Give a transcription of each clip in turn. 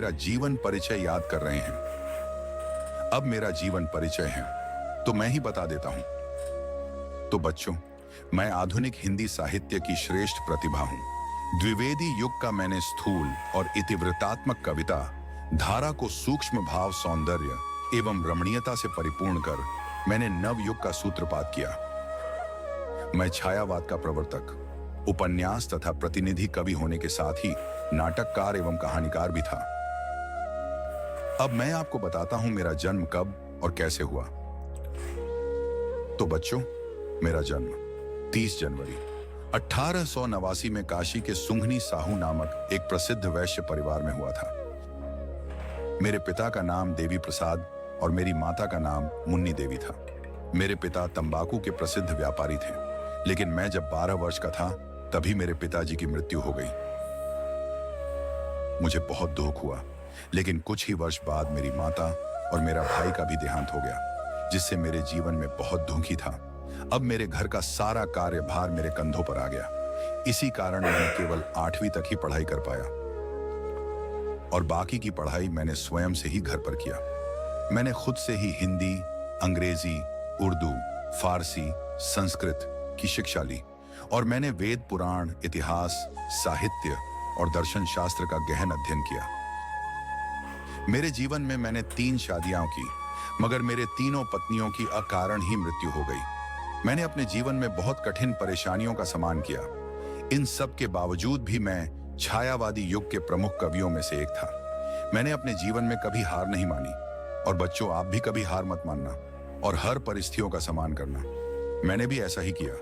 मेरा जीवन परिचय याद कर रहे हैं। अब मेरा जीवन परिचय है तो मैं ही बता देता हूं। तो बच्चों, मैं आधुनिक हिंदी साहित्य की श्रेष्ठ प्रतिभा हूं। द्विवेदी युग का मैंने स्थूल और इतिवृत्तात्मक कविता धारा को सूक्ष्म भाव, सौंदर्य एवं रमणीयता से परिपूर्ण कर मैंने नव युग का सूत्रपात किया। मैं छायावाद का प्रवर्तक, उपन्यास तथा प्रतिनिधि कवि होने के साथ ही नाटककार एवं कहानीकार भी था। अब मैं आपको बताता हूं मेरा जन्म कब और कैसे हुआ। तो बच्चों, मेरा जन्म 30 जनवरी 1889 में काशी के सुंघनी साहू नामक एक प्रसिद्ध वैश्य परिवार में हुआ था। मेरे पिता का नाम देवी प्रसाद और मेरी माता का नाम मुन्नी देवी था। मेरे पिता तंबाकू के प्रसिद्ध व्यापारी थे, लेकिन मैं जब 12 वर्ष का था तभी मेरे पिताजी की मृत्यु हो गई। मुझे बहुत दुख हुआ, लेकिन कुछ ही वर्ष बाद मेरी माता और मेरा भाई का भी देहांत हो गया, जिससे मेरे जीवन में बहुत दुख ही था। अब मेरे घर का सारा कार्यभार मेरे कंधों पर आ गया। इसी कारण मैंने केवल 8वीं तक ही पढ़ाई कर पाया और बाकी की पढ़ाई मैंने स्वयं से ही घर पर किया। मैंने खुद से ही हिंदी, अंग्रेजी, उर्दू, फारसी, संस्कृत की शिक्षा ली और मैंने वेद, पुराण, इतिहास, साहित्य और दर्शन शास्त्र का गहन अध्ययन किया। मेरे जीवन में मैंने 3 शादियां की, मगर मेरे तीनों पत्नियों की अकारण ही मृत्यु हो गई। मैंने अपने जीवन में बहुत कठिन परेशानियों का सामना किया। इन सब के बावजूद भी मैं छायावादी युग के प्रमुख कवियों में से एक था। मैंने अपने जीवन में कभी हार नहीं मानी। और बच्चों, आप भी कभी हार मत मानना और हर परिस्थितियों का सम्मान करना। मैंने भी ऐसा ही किया।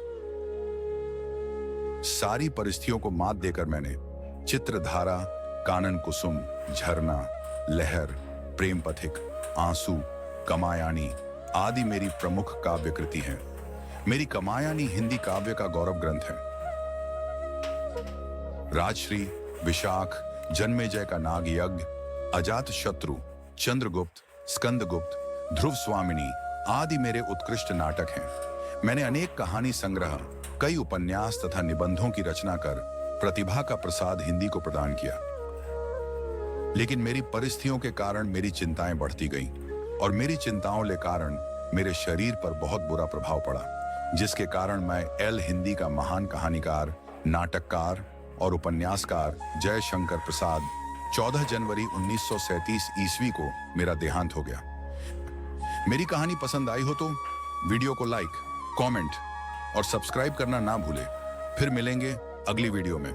सारी परिस्थितियों को मात देकर मैंने चित्रधारा, कानन कुसुम, झरना, लहर, प्रेम पथिक, आंसू, कमायानी आदि मेरी प्रमुख काव्य कृति हैं। मेरी कमायानी हिंदी काव्य का गौरव ग्रंथ है। राजश्री, विशाख, जन्मेजय का नाग यज्ञ, अजात शत्रु, चंद्रगुप्त, स्कंदगुप्त, ध्रुव स्वामिनी आदि मेरे उत्कृष्ट नाटक हैं। मैंने अनेक कहानी संग्रह, कई उपन्यास तथा निबंधों की रचना कर प्रतिभा का प्रसाद हिंदी को प्रदान किया। लेकिन मेरी परिस्थितियों के कारण मेरी चिंताएं बढ़ती गईं और मेरी चिंताओं के कारण मेरे शरीर पर बहुत बुरा प्रभाव पड़ा, जिसके कारण मैं एल हिंदी का महान कहानीकार, नाटककार और उपन्यासकार जयशंकर प्रसाद 14 जनवरी 1937 ईस्वी को मेरा देहांत हो गया। मेरी कहानी पसंद आई हो तो वीडियो को लाइक, कमेंट और सब्सक्राइब करना ना भूलें। फिर मिलेंगे अगली वीडियो में।